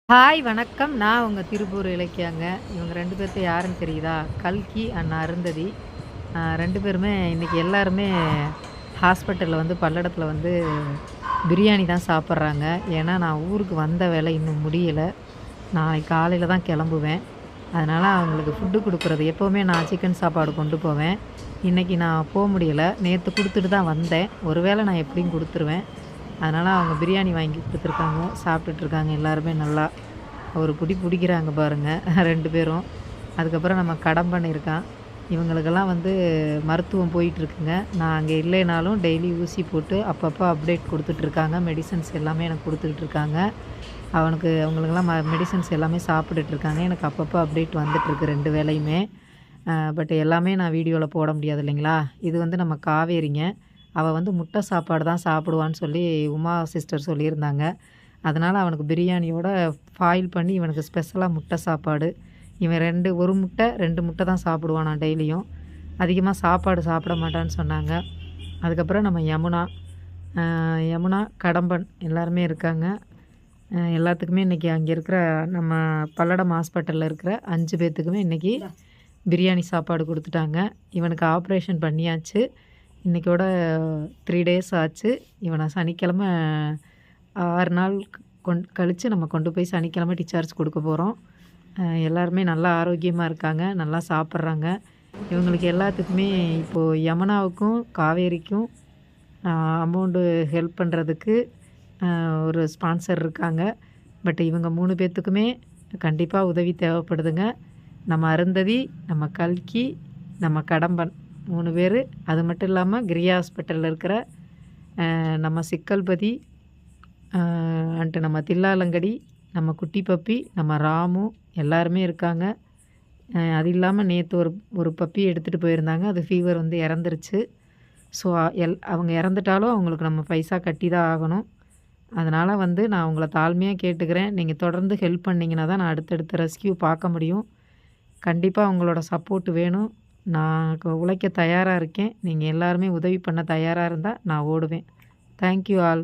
Hi வணக்கம். நான் உங்க திருப்பூர் இலக்கியாங்க. இவங்க 2 பேர்த்த யாருன்னு தெரியுதா? கல்கி அண்ட் அருந்ததி. 2 பேருமே இன்னைக்கு எல்லாருமே ஹாஸ்பிட்டல்ல வந்து பல்லடத்துல வந்து பிரியாணி தான் சாப்பிட்றாங்க. ஏன்னா, நான் ஊருக்கு வந்த வேலை இன்னும் முடியல. நாளைக்கு காலையில தான் கிளம்புவேன். அதனால அவங்களுக்கு ஃபுட்டு குடுக்குறது எப்பவுமே நான் சிக்கன் சாப்பாடு கொண்டு போவேன். இன்னைக்கு நான் முடியல. நேத்து குடுத்துட்டு தான் வந்தேன். ஒரு வேளை நான் எப்படியும் குடுத்துருவேன். அதனால அவங்க பிரியாணி வாங்கி குடுத்துருக்காங்க. சாப்பிட்டுட்ருக்காங்க எல்லாருமே நல்லா. ஒரு புடி புடிக்கிறாங்க பாருங்க 2 பேரும். அதுக்கப்புறம் நம்ம கடம்பன் இருக்கான். இவங்களுக்கெல்லாம் வந்து மருத்துவம் போயிட்டுருக்குங்க. நான் அங்கே இல்லைனாலும் டெய்லி ஊசி போட்டு அப்பப்போ அப்டேட் குடுத்துட்ருக்காங்க. மெடிசின்ஸ் எல்லாமே எனக்கு குடுத்துக்கிட்டு இருக்காங்க. அவங்களுக்கெல்லாம் மெடிசின்ஸ் எல்லாமே சாப்பிட்டுட்ருக்காங்க. எனக்கு அப்பப்போ அப்டேட் வந்துட்டுருக்கு 2 வேளையுமே. பட் எல்லாமே நான் வீடியோல போட முடியாது இல்லைங்களா? இது வந்து நம்ம காவேரிங்க. அவ வந்து முட்டை சாப்பாடு தான் சாப்பிடுவான்னு சொல்லி உமா சிஸ்டர் சொல்லியிருந்தாங்க. அதனால அவனுக்கு பிரியாணியோட ஃபாயில் பண்ணி இவனுக்கு ஸ்பெஷலா முட்டை சாப்பாடு. இவன் 1 முட்டை, 2 முட்டை தான் சாப்பிடுவானாம் டெய்லியும். அதிகமா சாப்பாடு சாப்பிட மாட்டான்னு சொன்னாங்க. அதுக்கப்புறம் நம்ம யமுனா, யமுனா, கடம்பன் எல்லாருமே இருக்காங்க. எல்லாத்துக்குமே இன்னைக்கு அங்கே இருக்கிற நம்ம பல்லடம் ஹாஸ்பிட்டல்ல இருக்கிற 5 பேத்துக்குமே இன்னைக்கு பிரியாணி சாப்பாடு குடுத்துட்டாங்க. இவனுக்கு ஆப்ரேஷன் பண்ணியாச்சு. இன்னைக்கோட 3 டேஸ் ஆச்சு. இவன சனிக்கிழமை 6 நாள் கழிச்சு நம்ம கொண்டு போய் சனிக்கிழமை டிஸ்சார்ஜ் குடுக்க போறோம். எல்லாருமே நல்லா ஆரோக்கியமா இருக்காங்க. நல்லா சாப்பிட்றாங்க. இவங்களுக்கு எல்லாத்துக்குமே இப்போ யமுனாவுக்கும், காவேரிக்கும் அ அமௌண்டு ஹெல்ப் பண்ணுறதுக்கு ஒரு ஸ்பான்சர் இருக்காங்க. பட் இவங்க 3 பேத்துக்குமே கண்டிப்பா உதவி தேவைப்படுதுங்க. நம்ம அருந்ததி, நம்ம கல்கி, நம்ம கடம்பன் 3 பேரு. அது மட்டும் இல்லாம கிரியா ஹாஸ்பிட்டல்ல இருக்கிற நம்ம சிக்கல்பதி, நம்ம தில்லாலங்கடி, நம்ம குட்டி பப்பி, நம்ம ராமு எல்லாருமே இருக்காங்க. அது இல்லாம நேத்து ஒரு பப்பி எடுத்துட்டு போயிருந்தாங்க. அது ஃபீவர் வந்து இறந்துருச்சு. ஸோ அவங்க இறந்துட்டாலும் அவங்களுக்கு நம்ம பைசா கட்டி தான் ஆகணும். அதனால வந்து நான் உங்கள தாழ்மையா கேட்டுக்கிறேன். நீங்க தொடர்ந்து ஹெல்ப் பண்ணீங்கன்னா தான் நான் அடுத்தடுத்த ரெஸ்க்யூ பார்க்க முடியும். கண்டிப்பா உங்களோட சப்போர்ட் வேணும். நான் உழைக்க தயாரா இருக்கேன். நீங்க எல்லாருமே உதவி பண்ண தயாரா இருந்தா நான் ஓடுவேன். Thank you all.